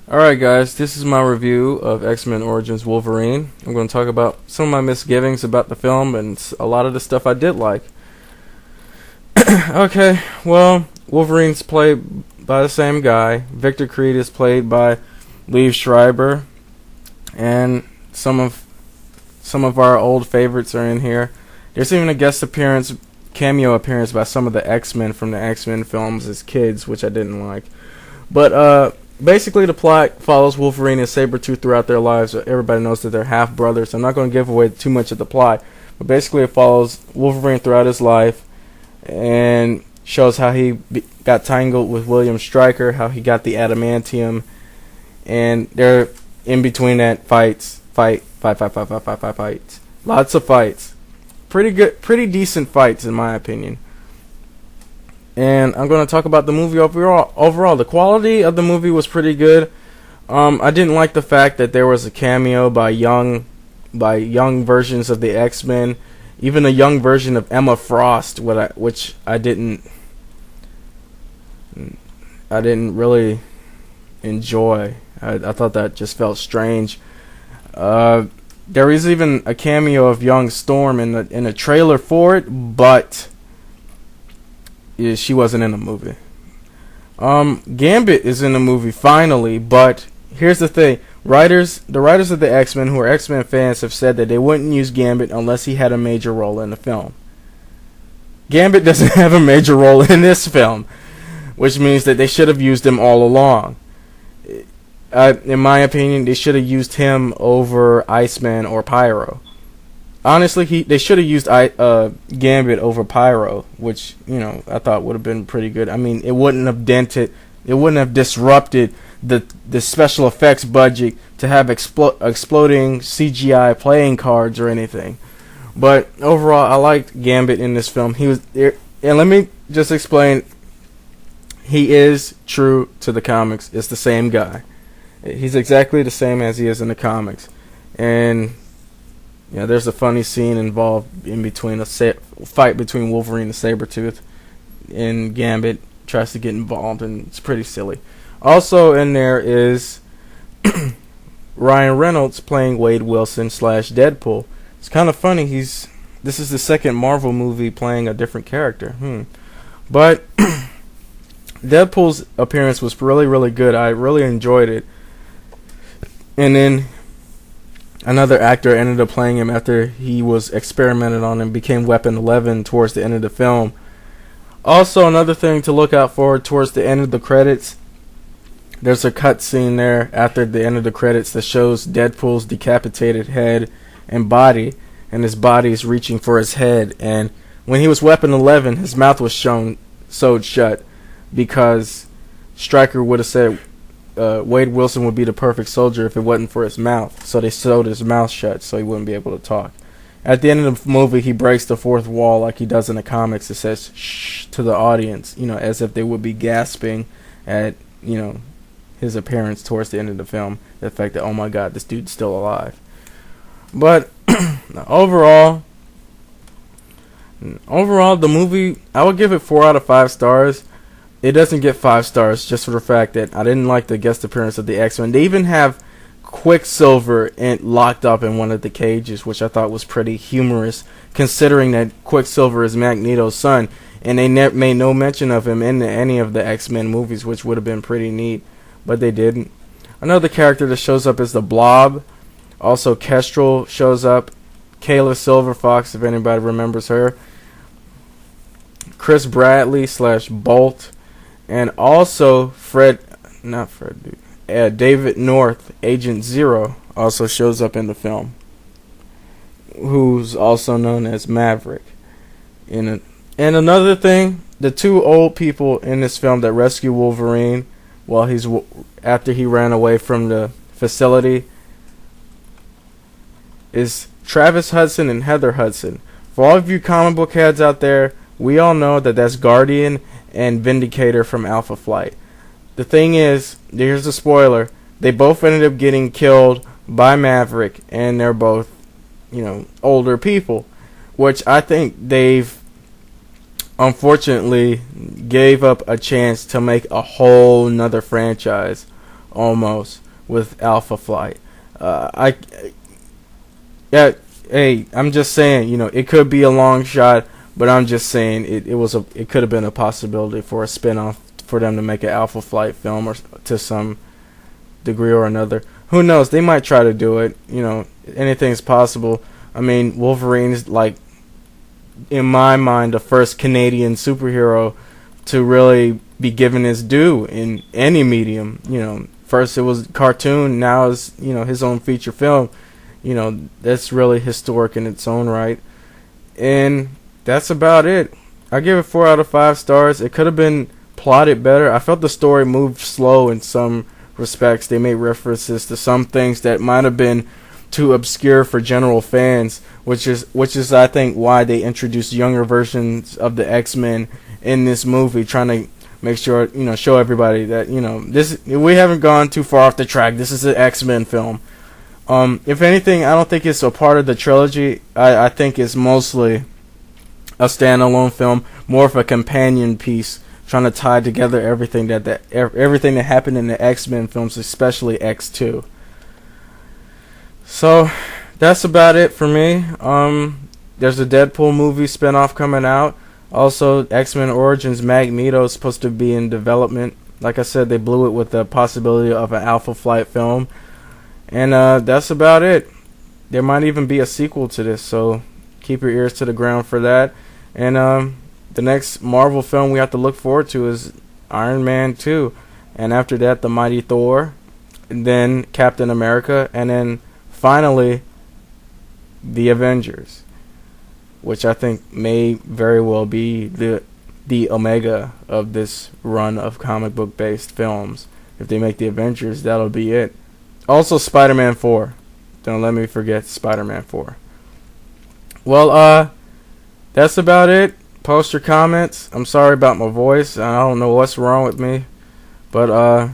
Alright guys, this is my review of X-Men Origins Wolverine. I'm going to talk about some of my misgivings about the film and a lot of the stuff I did like. Okay, well, Wolverine's played by the same guy. Victor Creed is played by Liev Schreiber. And some of our old favorites are in here. There's even a cameo appearance by some of the X-Men from the X-Men films as kids, which I didn't like. But basically, the plot follows Wolverine and Sabretooth throughout their lives. Everybody knows that they're half brothers. I'm not going to give away too much of the plot, but basically it follows Wolverine throughout his life and shows how he got tangled with William Stryker, how he got the adamantium, and they're in between that fights. Lots of fights. Pretty decent fights in my opinion. And I'm going to talk about the movie overall. The quality of the movie was pretty good. I didn't like the fact that there was a cameo by young versions of the X-Men, even a young version of Emma Frost, which I didn't really enjoy. I thought that just felt strange. There is even a cameo of young Storm in a trailer for it, but she wasn't in the movie. Gambit is in the movie finally, but here's the thing. The writers of the X-Men, who are X-Men fans, have said that they wouldn't use Gambit unless he had a major role in the film. Gambit doesn't have a major role in this film, which means that they should have used him all along. In my opinion, they should have used him over Iceman or Pyro. Honestly, they should have used Gambit over Pyro, which, I thought would have been pretty good. I mean, it wouldn't have disrupted the special effects budget to have exploding CGI playing cards or anything. But overall, I liked Gambit in this film. He was there, and let me just explain. He is true to the comics. It's the same guy. He's exactly the same as he is in the comics, and there's a funny scene involved in between a fight between Wolverine and Sabretooth, and Gambit tries to get involved, and it's pretty silly. Also in there is Ryan Reynolds playing Wade Wilson / Deadpool. It's kind of funny. This is the second Marvel movie playing a different character. But Deadpool's appearance was really, really good. I really enjoyed it. And then another actor ended up playing him after he was experimented on and became Weapon 11 towards the end of the film. Also, another thing to look out for towards the end of the credits, there's a cut scene there after the end of the credits that shows Deadpool's decapitated head and body, and his body is reaching for his head. And when he was Weapon 11, his mouth was sewed shut because Stryker would have said Wade Wilson would be the perfect soldier if it wasn't for his mouth. So they sewed his mouth shut so he wouldn't be able to talk. At the end of the movie, he breaks the fourth wall like he does in the comics. It says shh to the audience, as if they would be gasping at, his appearance towards the end of the film. The fact that, oh my god, this dude's still alive. But overall, the movie, I would give it 4 out of 5 stars. It doesn't get 5 stars just for the fact that I didn't like the guest appearance of the X-Men. They even have Quicksilver locked up in one of the cages, which I thought was pretty humorous, considering that Quicksilver is Magneto's son, and they made no mention of him in any of the X-Men movies, which would have been pretty neat, but they didn't. Another character that shows up is the Blob. Also, Kestrel shows up. Kayla Silverfox, if anybody remembers her. Chris Bradley / Bolt. And also David North, Agent Zero, also shows up in the film, who's also known as Maverick. And another thing, the 2 old people in this film that rescue Wolverine after he ran away from the facility is Travis Hudson and Heather Hudson. For all of you comic book heads out there, we all know that that's Guardian and Vindicator from Alpha Flight. The thing is, here's a spoiler, they both ended up getting killed by Maverick, and they're both, older people, which I think they've unfortunately gave up a chance to make a whole nother franchise almost with Alpha Flight. I yeah, hey, I'm just saying, it could be a long shot, but I'm just saying it could have been a possibility for a spin-off for them to make an Alpha Flight film, or to some degree or another. Who knows? They might try to do it. Anything's possible. I mean, Wolverine's, like, in my mind, the first Canadian superhero to really be given his due in any medium. First it was cartoon, now it's, his own feature film. That's really historic in its own right. And that's about it. I give it 4 out of 5 stars. It could have been plotted better. I felt the story moved slow in some respects. They made references to some things that might have been too obscure for general fans, which is I think why they introduced younger versions of the X-Men in this movie, trying to make sure, show everybody that, this, we haven't gone too far off the track. This is an X-Men film. If anything, I don't think it's a part of the trilogy. I think it's mostly a standalone film, more of a companion piece, trying to tie together everything everything that happened in the X-Men films, especially X2. So that's about it for me. There's a Deadpool movie spinoff coming out. Also, X-Men Origins Magneto is supposed to be in development. Like I said, they blew it with the possibility of an Alpha Flight film. And that's about it. There might even be a sequel to this, so keep your ears to the ground for that. And the next Marvel film we have to look forward to is Iron Man 2. And after that, The Mighty Thor. And then Captain America. And then finally, The Avengers, which I think may very well be the omega of this run of comic book based films. If they make The Avengers, that'll be it. Also, Spider-Man 4. Don't let me forget Spider-Man 4. Well, that's about it. Post your comments. I'm sorry about my voice. I don't know what's wrong with me, but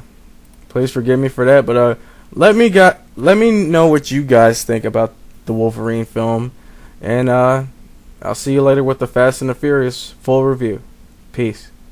please forgive me for that. But let me know what you guys think about the Wolverine film, and I'll see you later with the Fast and the Furious full review. Peace.